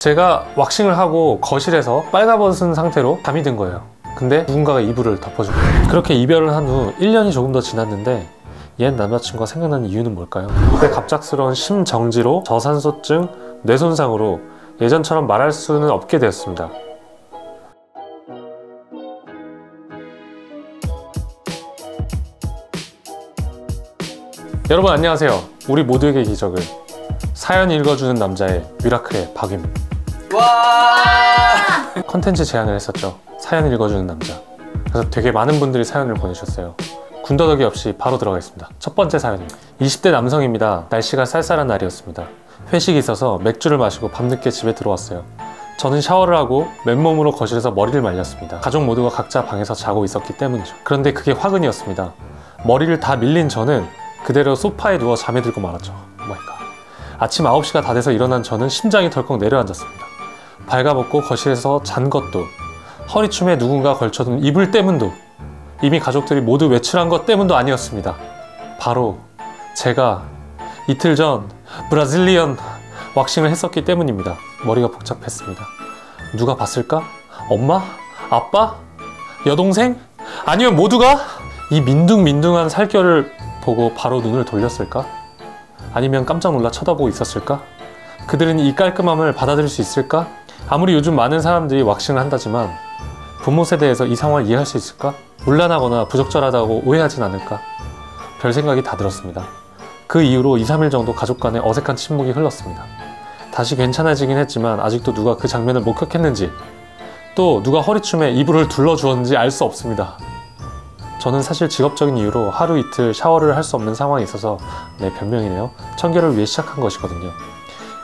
제가 왁싱을 하고 거실에서 빨가벗은 상태로 잠이 든 거예요. 근데 누군가가 이불을 덮어준 거예요. 그렇게 이별을 한 후 1년이 조금 더 지났는데 옛 남자친구가 생각나는 이유는 뭘까요? 그때 갑작스러운 심정지로 저산소증, 뇌손상으로 예전처럼 말할 수는 없게 되었습니다. 여러분 안녕하세요. 우리 모두에게 기적을 사연 읽어주는 남자의 미라클의 박입니다. 와! 컨텐츠 제안을 했었죠. 사연 읽어주는 남자. 그래서 되게 많은 분들이 사연을 보내주셨어요. 군더더기 없이 바로 들어가겠습니다. 첫 번째 사연입니다. 20대 남성입니다. 날씨가 쌀쌀한 날이었습니다. 회식이 있어서 맥주를 마시고 밤늦게 집에 들어왔어요. 저는 샤워를 하고 맨몸으로 거실에서 머리를 말렸습니다. 가족 모두가 각자 방에서 자고 있었기 때문이죠. 그런데 그게 화근이었습니다. 머리를 다 밀린 저는 그대로 소파에 누워 잠에 들고 말았죠. 오마이갓. 아침 9시가 다 돼서 일어난 저는 심장이 덜컥 내려앉았습니다. 발가벗고 거실에서 잔 것도, 허리춤에 누군가 걸쳐둔 이불 때문도, 이미 가족들이 모두 외출한 것 때문도 아니었습니다. 바로 제가 이틀 전 브라질리언 왁싱을 했었기 때문입니다. 머리가 복잡했습니다. 누가 봤을까? 엄마? 아빠? 여동생? 아니면 모두가? 이 민둥민둥한 살결을 보고 바로 눈을 돌렸을까? 아니면 깜짝 놀라 쳐다보고 있었을까? 그들은 이 깔끔함을 받아들일 수 있을까? 아무리 요즘 많은 사람들이 왁싱을 한다지만 부모 세대에서 이 상황을 이해할 수 있을까? 문란하거나 부적절하다고 오해하진 않을까? 별 생각이 다 들었습니다. 그 이후로 2-3일 정도 가족 간에 어색한 침묵이 흘렀습니다. 다시 괜찮아지긴 했지만 아직도 누가 그 장면을 목격했는지, 또 누가 허리춤에 이불을 둘러주었는지 알 수 없습니다. 저는 사실 직업적인 이유로 하루 이틀 샤워를 할 수 없는 상황이 있어서, 네, 변명이네요. 청결을 위해 시작한 것이거든요.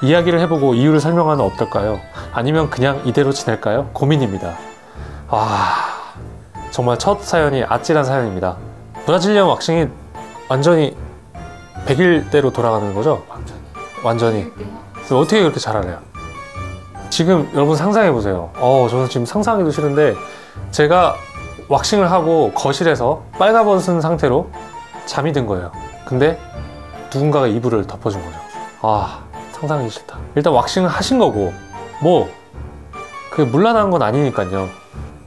이야기를 해보고 이유를 설명하면 어떨까요? 아니면 그냥 이대로 지낼까요? 고민입니다. 정말 첫 사연이 아찔한 사연입니다. 브라질리언 왁싱이 완전히 100일대로 돌아가는 거죠? 완전히. 어떻게 그렇게 잘 알아요? 지금 여러분 상상해보세요. 저는 지금 상상하기도 싫은데, 제가 왁싱을 하고 거실에서 빨가벗은 상태로 잠이 든 거예요. 근데 누군가가 이불을 덮어준 거죠. 상상하기 싫다. 일단 왁싱을 하신 거고, 그게 문란한 건 아니니까요.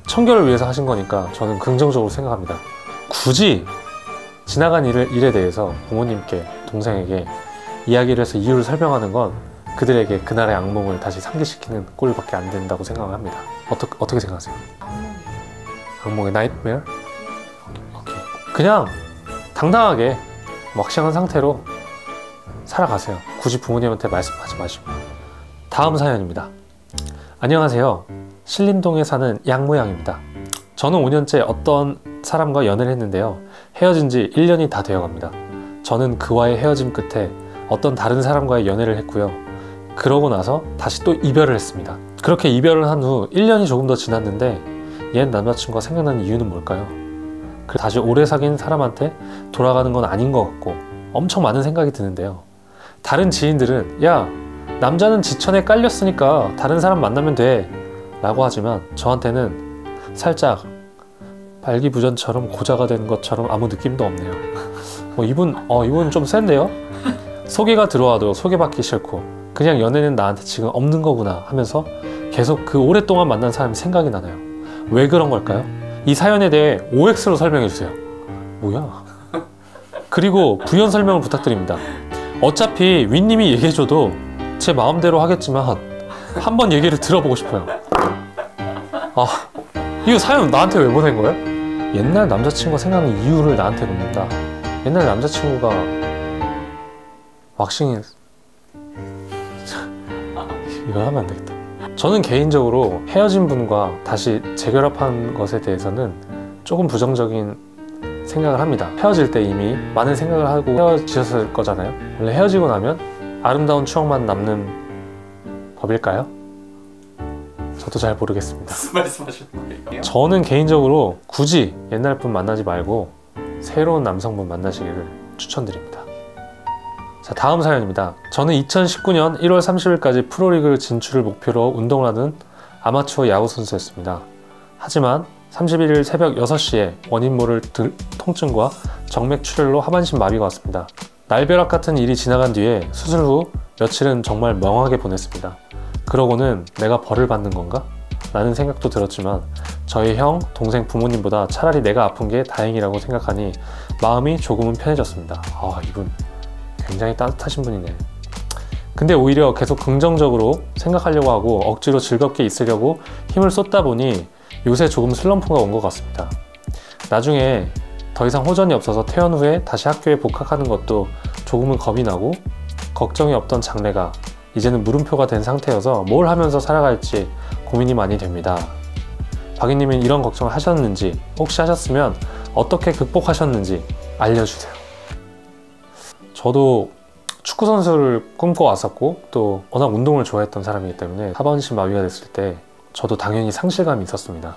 청결을 위해서 하신 거니까 저는 긍정적으로 생각합니다. 굳이 지나간 일에 대해서 부모님께, 동생에게 이야기를 해서 이유를 설명하는 건 그들에게 그날의 악몽을 다시 상기시키는 꼴밖에 안 된다고 생각을 합니다. 어떻게 생각하세요? 악몽의 나이트메어? 오케이. 그냥 당당하게 왁싱한 상태로 살아가세요. 굳이 부모님한테 말씀하지 마시고. 다음 사연입니다. 안녕하세요. 신림동에 사는 양모양입니다. 저는 5년째 어떤 사람과 연애를 했는데요. 헤어진 지 1년이 다 되어갑니다. 저는 그와의 헤어짐 끝에 어떤 다른 사람과의 연애를 했고요. 그러고 나서 다시 또 이별을 했습니다. 그렇게 이별을 한 후 1년이 조금 더 지났는데 옛 남자친구가 생각나는 이유는 뭘까요? 다시 오래 사귄 사람한테 돌아가는 건 아닌 것 같고 엄청 많은 생각이 드는데요. 다른 지인들은 야, 남자는 지천에 깔렸으니까 다른 사람 만나면 돼 라고 하지만 저한테는 살짝 발기부전처럼 고자가 된 것처럼 아무 느낌도 없네요. 이분 좀 센데요? 소개가 들어와도 소개받기 싫고 그냥 연애는 나한테 지금 없는 거구나 하면서 계속 그 오랫동안 만난 사람이 생각이 나나요? 왜 그런 걸까요? 이 사연에 대해 OX로 설명해 주세요. 뭐야? 그리고 부연 설명을 부탁드립니다. 어차피 윈님이 얘기해줘도 제 마음대로 하겠지만 한번 얘기를 들어보고 싶어요. 이거 사연 나한테 왜 보낸 거예요? 옛날 남자친구가 생각나는 이유를 나한테 묻는다. 옛날 남자친구가 왁싱이 이거 하면 안 되겠다. 저는 개인적으로 헤어진 분과 다시 재결합한 것에 대해서는 조금 부정적인 생각을 합니다. 헤어질 때 이미 많은 생각을 하고 헤어지셨을 거잖아요. 원래 헤어지고 나면 아름다운 추억만 남는 법일까요? 저도 잘 모르겠습니다. 무슨 말씀하시는 거예요? 저는 개인적으로 굳이 옛날 분 만나지 말고 새로운 남성분 만나시기를 추천드립니다. 자, 다음 사연입니다. 저는 2019년 1월 30일까지 프로리그 진출을 목표로 운동을 하는 아마추어 야구 선수였습니다. 하지만 31일 새벽 6시에 원인 모를 통증과 정맥 출혈로 하반신 마비가 왔습니다. 날벼락 같은 일이 지나간 뒤에 수술 후 며칠은 정말 멍하게 보냈습니다. 그러고는 내가 벌을 받는 건가? 라는 생각도 들었지만 저희 형, 동생 부모님보다 차라리 내가 아픈 게 다행이라고 생각하니 마음이 조금은 편해졌습니다. 아, 이분 굉장히 따뜻하신 분이네. 근데 오히려 계속 긍정적으로 생각하려고 하고 억지로 즐겁게 있으려고 힘을 쏟다 보니 요새 조금 슬럼프가 온 것 같습니다. 나중에 더 이상 호전이 없어서 퇴원 후에 다시 학교에 복학하는 것도 조금은 겁이 나고 걱정이 없던 장래가 이제는 물음표가 된 상태여서 뭘 하면서 살아갈지 고민이 많이 됩니다. 박이님은 이런 걱정을 하셨는지, 혹시 하셨으면 어떻게 극복하셨는지 알려주세요. 저도 축구선수를 꿈꿔왔었고 또 워낙 운동을 좋아했던 사람이기 때문에 하반신 마비가 됐을 때 저도 당연히 상실감이 있었습니다.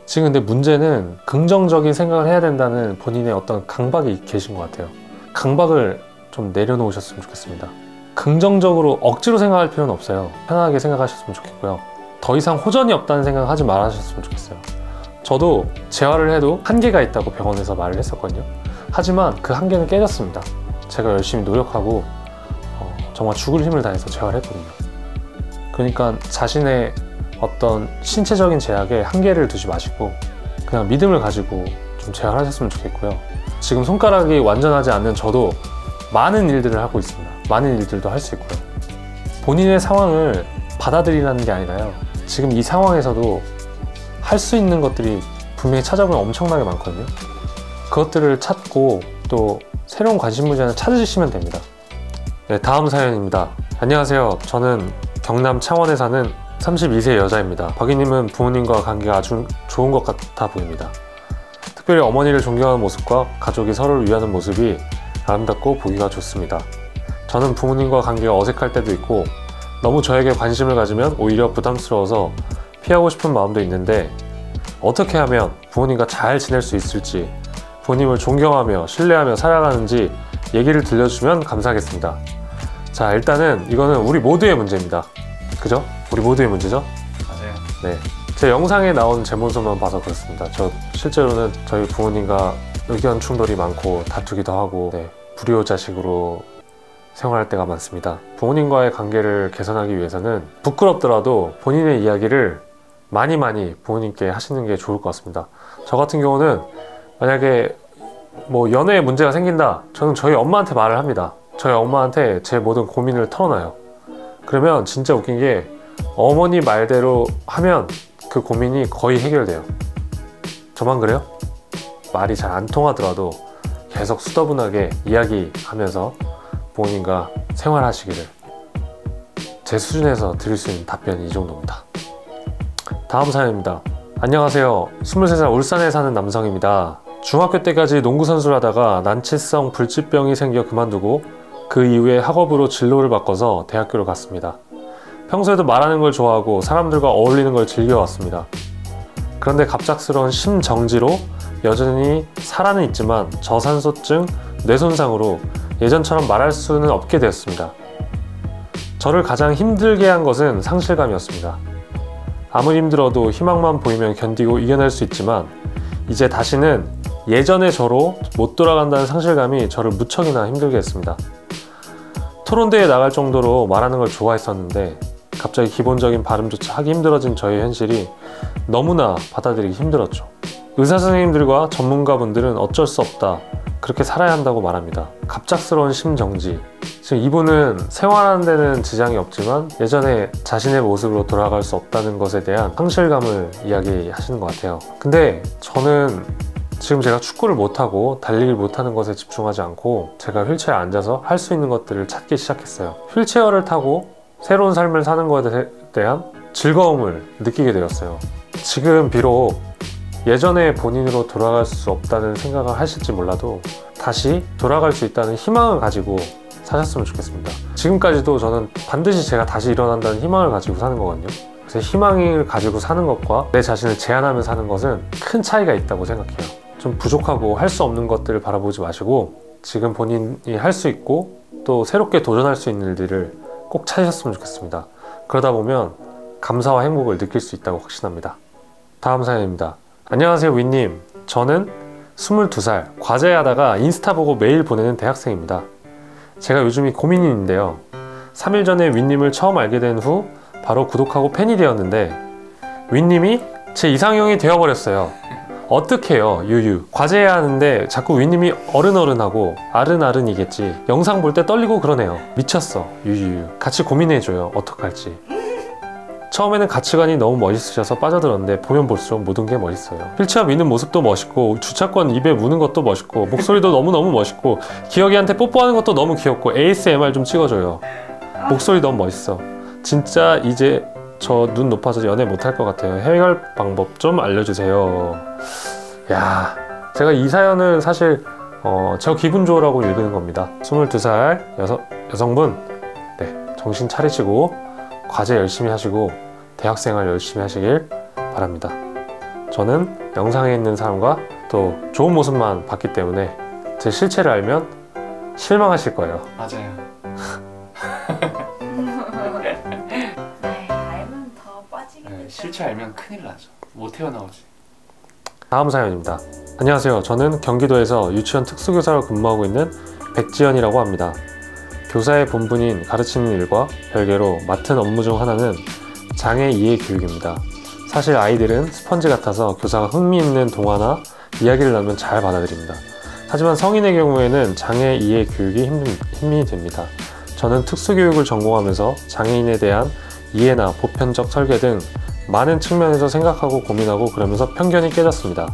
지금 근데 문제는 긍정적인 생각을 해야 된다는 본인의 어떤 강박이 계신 것 같아요. 강박을 좀 내려놓으셨으면 좋겠습니다. 긍정적으로 억지로 생각할 필요는 없어요. 편하게 생각하셨으면 좋겠고요. 더 이상 호전이 없다는 생각 하지 말아주셨으면 좋겠어요. 저도 재활을 해도 한계가 있다고 병원에서 말을 했었거든요. 하지만 그 한계는 깨졌습니다. 제가 열심히 노력하고 정말 죽을 힘을 다해서 재활을 했거든요. 그러니까 자신의 어떤 신체적인 제약에 한계를 두지 마시고 그냥 믿음을 가지고 좀 재활하셨으면 좋겠고요. 지금 손가락이 완전하지 않는 저도 많은 일들을 하고 있습니다. 많은 일들도 할 수 있고요. 본인의 상황을 받아들이라는 게 아니라요, 지금 이 상황에서도 할 수 있는 것들이 분명히 찾아보면 엄청나게 많거든요. 그것들을 찾고 또 새로운 관심 분야를 찾으시면 됩니다. 네, 다음 사연입니다. 안녕하세요. 저는 경남 창원에 사는 32세 여자입니다. 박이님은 부모님과 관계가 아주 좋은 것 같아 보입니다. 특별히 어머니를 존경하는 모습과 가족이 서로를 위하는 모습이 아름답고 보기가 좋습니다. 저는 부모님과 관계가 어색할 때도 있고 너무 저에게 관심을 가지면 오히려 부담스러워서 피하고 싶은 마음도 있는데 어떻게 하면 부모님과 잘 지낼 수 있을지, 부모님을 존경하며 신뢰하며 살아가는지 얘기를 들려주시면 감사하겠습니다. 자, 일단은 이거는 우리 모두의 문제입니다. 그죠? 우리 모두의 문제죠? 맞아요. 네, 제 영상에 나온 제 모습만 봐서 그렇습니다. 저 실제로는 저희 부모님과 의견 충돌이 많고 다투기도 하고 불효자식으로 생활할 때가 많습니다. 부모님과의 관계를 개선하기 위해서는 부끄럽더라도 본인의 이야기를 많이 부모님께 하시는 게 좋을 것 같습니다. 저 같은 경우는 만약에 뭐 연애에 문제가 생긴다, 저는 저희 엄마한테 말을 합니다. 저희 엄마한테 제 모든 고민을 털어놔요. 그러면 진짜 웃긴 게 어머니 말대로 하면 그 고민이 거의 해결돼요. 저만 그래요? 말이 잘 안 통하더라도 계속 수더분하게 이야기하면서 부모님과 생활하시기를, 제 수준에서 드릴 수 있는 답변이 이 정도입니다. 다음 사연입니다. 안녕하세요. 23살 울산에 사는 남성입니다. 중학교 때까지 농구선수를 하다가 난치성 불치병이 생겨 그만두고 그 이후에 학업으로 진로를 바꿔서 대학교를 갔습니다. 평소에도 말하는 걸 좋아하고 사람들과 어울리는 걸 즐겨왔습니다. 그런데 갑작스러운 심정지로 여전히 살아는 있지만 저산소증, 뇌손상으로 예전처럼 말할 수는 없게 되었습니다. 저를 가장 힘들게 한 것은 상실감이었습니다. 아무리 힘들어도 희망만 보이면 견디고 이겨낼 수 있지만 이제 다시는 예전의 저로 못 돌아간다는 상실감이 저를 무척이나 힘들게 했습니다. 토론대회에 나갈 정도로 말하는 걸 좋아했었는데 갑자기 기본적인 발음조차 하기 힘들어진 저의 현실이 너무나 받아들이기 힘들었죠. 의사 선생님들과 전문가분들은 어쩔 수 없다, 그렇게 살아야 한다고 말합니다. 갑작스러운 심정지. 지금 이분은 생활하는 데는 지장이 없지만 예전에 자신의 모습으로 돌아갈 수 없다는 것에 대한 상실감을 이야기하시는 것 같아요. 근데 저는 지금 제가 축구를 못하고 달리기를 못하는 것에 집중하지 않고 제가 휠체어에 앉아서 할 수 있는 것들을 찾기 시작했어요. 휠체어를 타고 새로운 삶을 사는 것에 대한 즐거움을 느끼게 되었어요. 지금 비록 예전에 본인으로 돌아갈 수 없다는 생각을 하실지 몰라도 다시 돌아갈 수 있다는 희망을 가지고 사셨으면 좋겠습니다. 지금까지도 저는 반드시 제가 다시 일어난다는 희망을 가지고 사는 거거든요. 그래서 희망을 가지고 사는 것과 내 자신을 제한하며 사는 것은 큰 차이가 있다고 생각해요. 좀 부족하고 할 수 없는 것들을 바라보지 마시고 지금 본인이 할 수 있고 또 새롭게 도전할 수 있는 일들을 꼭 찾으셨으면 좋겠습니다. 그러다 보면 감사와 행복을 느낄 수 있다고 확신합니다. 다음 사연입니다. 안녕하세요 윈님. 저는 22살 과제하다가 인스타 보고 메일 보내는 대학생입니다. 제가 요즘이 고민이 있는데요. 3일 전에 윈님을 처음 알게 된 후 바로 구독하고 팬이 되었는데 윈님이 제 이상형이 되어버렸어요. 어떡해요 유유. 과제해야 하는데 자꾸 윈님이 어른어른하고 아른아른이겠지. 영상 볼 때 떨리고 그러네요. 미쳤어 유유. 같이 고민해줘요. 어떡할지. 처음에는 가치관이 너무 멋있으셔서 빠져들었는데 보면 볼수록 모든 게 멋있어요. 휠체어 미는 모습도 멋있고 주차권 입에 무는 것도 멋있고 목소리도 너무너무 멋있고 기혁이한테 뽀뽀하는 것도 너무 귀엽고 ASMR 좀 찍어줘요. 목소리 너무 멋있어. 진짜 이제 저 눈 높아서 연애 못할 것 같아요. 해결 방법 좀 알려주세요. 야, 제가 이 사연을 사실 저 기분 좋으라고 읽는 겁니다. 22살 여성분, 네, 정신 차리시고 과제 열심히 하시고 대학생활 열심히 하시길 바랍니다. 저는 영상에 있는 사람과 또 좋은 모습만 봤기 때문에 제 실체를 알면 실망하실 거예요. 맞아요. 알면 더 빠지게. 실체 알면 큰일 나죠. 못 헤어나오지. 다음 사연입니다. 안녕하세요. 저는 경기도에서 유치원 특수교사로 근무하고 있는 백지연이라고 합니다. 교사의 본분인 가르치는 일과 별개로 맡은 업무 중 하나는 장애 이해 교육입니다. 사실 아이들은 스펀지 같아서 교사가 흥미있는 동화나 이야기를 나누면 잘 받아들입니다. 하지만 성인의 경우에는 장애 이해 교육이 힘이 됩니다. 저는 특수교육을 전공하면서 장애인에 대한 이해나 보편적 설계 등 많은 측면에서 생각하고 고민하고 그러면서 편견이 깨졌습니다.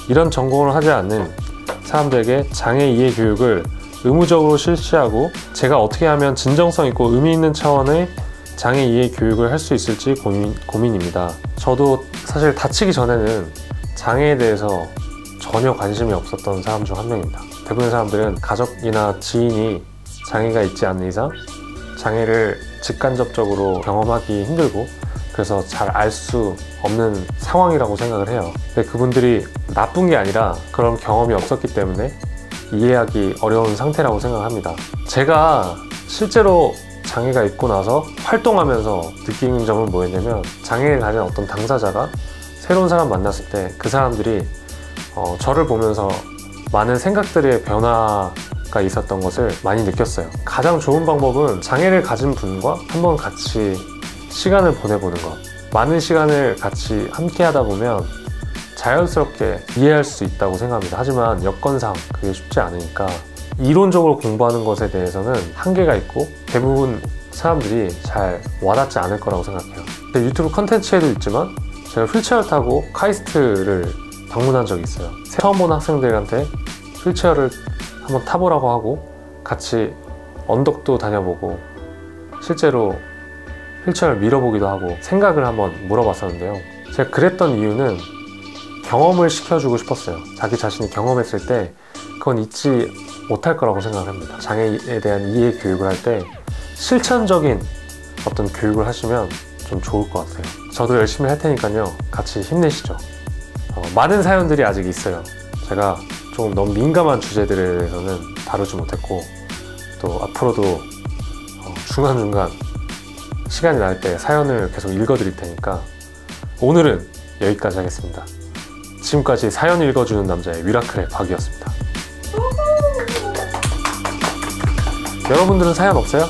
이런 전공을 하지 않는 사람들에게 장애 이해 교육을 의무적으로 실시하고 제가 어떻게 하면 진정성 있고 의미 있는 차원의 장애 이해 교육을 할 수 있을지 고민입니다. 저도 사실 다치기 전에는 장애에 대해서 전혀 관심이 없었던 사람 중 한 명입니다. 대부분의 사람들은 가족이나 지인이 장애가 있지 않는 이상 장애를 직간접적으로 경험하기 힘들고 그래서 잘 알 수 없는 상황이라고 생각을 해요. 근데 그분들이 나쁜 게 아니라 그런 경험이 없었기 때문에 이해하기 어려운 상태라고 생각합니다. 제가 실제로 장애가 있고 나서 활동하면서 느끼는 점은 뭐였냐면 장애를 가진 어떤 당사자가 새로운 사람 만났을 때 그 사람들이 저를 보면서 많은 생각들의 변화가 있었던 것을 많이 느꼈어요. 가장 좋은 방법은 장애를 가진 분과 한번 같이 시간을 보내보는 것. 많은 시간을 같이 함께 하다 보면 자연스럽게 이해할 수 있다고 생각합니다. 하지만 여건상 그게 쉽지 않으니까 이론적으로 공부하는 것에 대해서는 한계가 있고 대부분 사람들이 잘 와닿지 않을 거라고 생각해요. 유튜브 컨텐츠에도 있지만 제가 휠체어를 타고 카이스트를 방문한 적이 있어요. 처음 보는 학생들한테 휠체어를 한번 타보라고 하고 같이 언덕도 다녀보고 실제로 휠체어를 밀어보기도 하고 생각을 한번 물어봤었는데요. 제가 그랬던 이유는 경험을 시켜주고 싶었어요. 자기 자신이 경험했을 때 그건 잊지 못할 거라고 생각합니다. 장애에 대한 이해 교육을 할 때 실천적인 어떤 교육을 하시면 좀 좋을 것 같아요. 저도 열심히 할 테니까요. 같이 힘내시죠. 많은 사연들이 아직 있어요. 제가 조금 너무 민감한 주제들에 대해서는 다루지 못했고 또 앞으로도 중간중간 시간이 날 때 사연을 계속 읽어드릴 테니까 오늘은 여기까지 하겠습니다. 지금까지 사연 읽어주는 남자의 미라클의 박이었습니다. 여러분들은 사연 없어요?